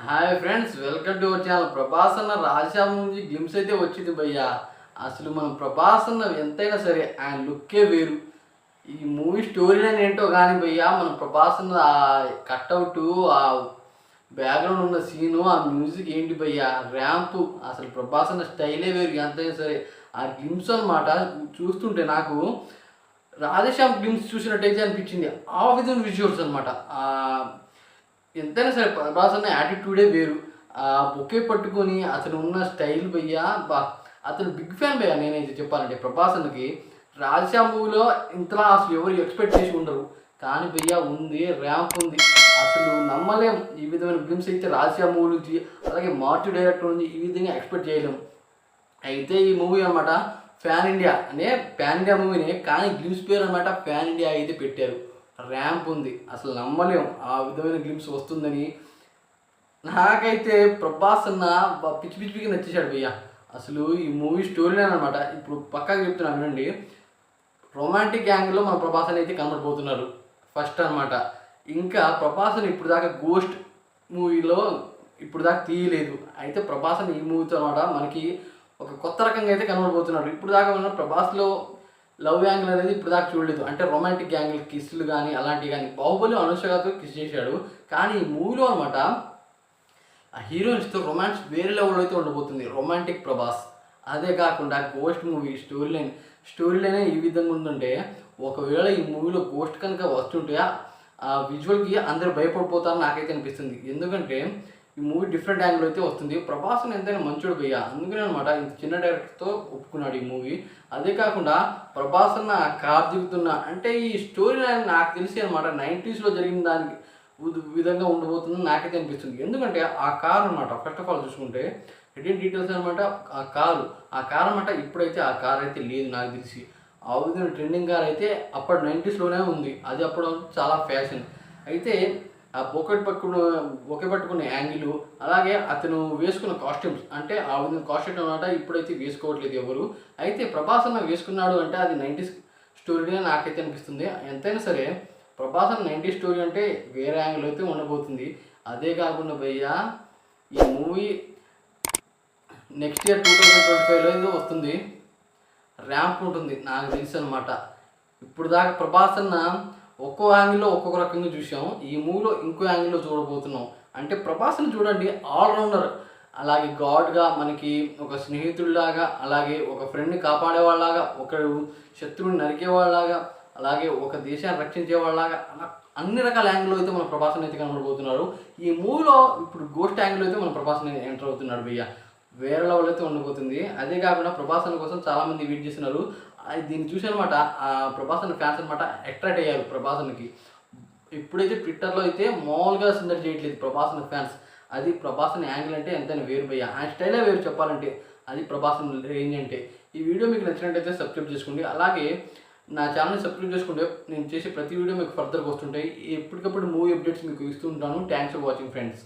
Hi friends, welcome to our channel. Prabhas అన్న రాజశ్యామ్ నుంచి glimpse అయితే వచ్చింది భయ్యా. అసలు మనం ప్రభాస్ అన్న ఎంతైనా సరే ఆయన లుక్కే వేరు. ఈ మూవీ స్టోరీ లైన్ ఏంటో కానీ భయ్యా, మన ప్రభాస్ అన్న ఆ కట్అవుట్, ఆ బ్యాక్గ్రౌండ్ ఉన్న సీను, ఆ మ్యూజిక్ ఏంటి భయ్యా, ర్యాంపు, అసలు ప్రభాస్ అన్న స్టైలే వేరు ఎంతైనా సరే. ఆ గ్లిమ్స్ అనమాట చూస్తుంటే నాకు రాధేశ్యామ్ గ్లిమ్స్ చూసినట్టయితే అనిపించింది. ఆ విధమైన విజువల్స్ అనమాట. ఎంతైనా సరే ప్రభాస్ అన్న యాటిట్యూడే వేరు. ఆ బొకే పట్టుకొని అతను ఉన్న స్టైల్ భయ్యా, అతను బిగ్ ఫ్యాన్ భయ్యా. నేనైతే చెప్పాలంటే ప్రభాస్ అన్నకి రాజశ్యామ్ మూవీలో ఇంతలా అసలు ఎవరు ఎక్స్పెక్ట్ చేసి ఉండరు, కానీ భయ్యా ఉంది, ర్యాంప్ ఉంది, అసలు నమ్మలేం. ఈ విధమైన గ్లిమ్స్ అయితే రాజశ్యామ్ మూవీ నుంచి, అలాగే మార్చి డైరెక్టర్ నుంచి ఈ విధంగా ఎక్స్పెక్ట్ చేయలేం. అయితే ఈ మూవీ అనమాట ఫ్యాన్ ఇండియా అనే ప్యాన్ ఇండియా మూవీనే, కానీ గ్లిమ్స్ పేరు అనమాట ప్యాన్ ఇండియా అయితే పెట్టారు. ర్యాంప్ ఉంది, అసలు నమ్మలేం ఆ విధమైన గ్లిమ్స్ వస్తుందని. నాకైతే ప్రభాస్ అన్న పిచ్చి పిచ్చికి నచ్చేసాడు భయ్య. అసలు ఈ మూవీ స్టోరీ అనమాట ఇప్పుడు పక్కాగా చెప్తున్నా వినండి. రొమాంటిక్ యాంగిల్లో మన ప్రభాస్ అని అయితే కనబడిపోతున్నారు ఫస్ట్ అనమాట. ఇంకా ప్రభాస్ అని ఇప్పుడు దాకా గోస్ట్ మూవీలో ఇప్పుడు దాకా తీయలేదు. అయితే ప్రభాస్ అని ఈ మూవీతో అనమాట మనకి ఒక కొత్త రకంగా అయితే కనబడిపోతున్నాడు. ఇప్పుడు దాకా మన ప్రభాస్లో లవ్ యాంగిల్ అనేది ఇప్పుడు దాకా చూడలేదు. అంటే రొమాంటిక్ యాంగిల్ కిస్లు కానీ అలాంటివి కానీ. బాహుబలి అనుష్కతో కిస్ చేశాడు, కానీ ఈ మూవీలో అనమాట ఆ హీరోయిన్స్తో రొమాన్స్ వేరే లెవెల్లో అయితే ఉండబోతుంది. రొమాంటిక్ ప్రభాస్. అదే కాకుండా గోస్ట్ మూవీ స్టోరీ లైనే ఈ విధంగా ఉందంటే, ఒకవేళ ఈ మూవీలో గోస్ట్ కనుక వస్తుంటే ఆ విజువల్కి అందరూ భయపడిపోతారని నాకైతే అనిపిస్తుంది. ఎందుకంటే ఈ మూవీ డిఫరెంట్ యాంగిల్ అయితే వస్తుంది. ప్రభాస్ని ఎంతైనా మంచోడు భయ్యా, అందుకనే అనమాట ఇంత చిన్న డైరెక్టర్తో ఒప్పుకున్నాడు ఈ మూవీ. అదే కాకుండా ప్రభాస్ అన్న కార్ దిగుతున్న అంటే ఈ స్టోరీ లైన్ నాకు తెలిసి అనమాట 90sలో జరిగిన దానికి విధంగా ఉండబోతుందని నాకైతే అనిపిస్తుంది. ఎందుకంటే ఆ కార్ అనమాట ఫస్ట్ ఆఫ్ ఆల్ చూసుకుంటే హిడెన్ డీటెయిల్స్ అనమాట. ఆ కార్ అనమాట ఇప్పుడైతే ఆ కార్ అయితే లేదు నాకు తెలిసి. ఆ విధంగా ట్రెండింగ్ కార్ అయితే అప్పుడు 90sలోనే ఉంది. అది అప్పుడు చాలా ఫ్యాషన్. అయితే ఆ బొకే పట్టుకున్న యాంగిల్, అలాగే అతను వేసుకున్న కాస్ట్యూమ్స్, అంటే ఆ విధంగా కాస్ట్యూమ్ అనమాట ఇప్పుడైతే వేసుకోవట్లేదు ఎవరు. అయితే ప్రభాస్ అన్న వేసుకున్నాడు అంటే అది 90s స్టోరీనే నాకైతే అనిపిస్తుంది. ఎంతైనా సరే ప్రభాస్ అన్న 90s స్టోరీ అంటే వేరే యాంగిల్ అయితే ఉండబోతుంది. అదే కాకుండా భయ్యా, ఈ మూవీ నెక్స్ట్ ఇయర్ 2025లో ఏదో వస్తుంది. ర్యాంప్ ఉంటుంది నాకు తెలుసు అనమాట. ఇప్పుడు దాకా ప్రభాస్ అన్న ఒక్కో యాంగిల్లో ఒక్కొక్క రకంగా చూసాం. ఈ మూవీలో ఇంకో యాంగిల్లో చూడబోతున్నాం. అంటే ప్రభాస్ని చూడండి, ఆల్రౌండర్. అలాగే గాడ్గా, మనకి ఒక స్నేహితుడిలాగా, అలాగే ఒక ఫ్రెండ్ని కాపాడేవాళ్ళలాగా, ఒకడు శత్రువుని నరికేవాళ్ళలాగా, అలాగే ఒక దేశాన్ని రక్షించేవాళ్ళలాగా, అలా అన్ని రకాల యాంగిల్లో అయితే మన ప్రభాస్ని అయితే కనబడిపోతున్నారు. ఈ మూవీలో ఇప్పుడు గోస్ట్ యాంగిల్లో అయితే మన ప్రభాస్ని ఎంటర్ అవుతున్నాడు భయ్య. వేరే లెవెల్ అయితే ఉండబోతుంది. అదే కాకుండా ప్రభాస్ అన్న కోసం చాలామంది వెయిట్ చేస్తున్నారు. దీన్ని చూసి అనమాట ఆ ప్రభాస్ అన్న ఫ్యాన్స్ అనమాట అట్రాక్ట్ అయ్యారు ప్రభాస్ అన్నకి. ఇప్పుడైతే ట్విట్టర్లో అయితే మామూలుగా సందడి చేయట్లేదు ప్రభాస్ అన్న ఫ్యాన్స్. అది ప్రభాస్ అన్న యాంగిల్ అంటే ఎంతైనా వేరు భయ్య. ఆయన స్టైలే వేరు చెప్పాలంటే. అది ప్రభాస్ అన్న రేంజ్ అంటే. ఈ వీడియో మీకు నచ్చినట్టయితే సబ్స్క్రైబ్ చేసుకోండి. అలాగే నా ఛానల్ని సబ్స్క్రైబ్ చేసుకుంటే నేను చేసే ప్రతి వీడియో మీకు ఫర్దర్గా వస్తుంటాయి. ఎప్పటికప్పుడు మూవీ అప్డేట్స్ మీకు ఇస్తూ ఉంటాను. Thanks for watching friends.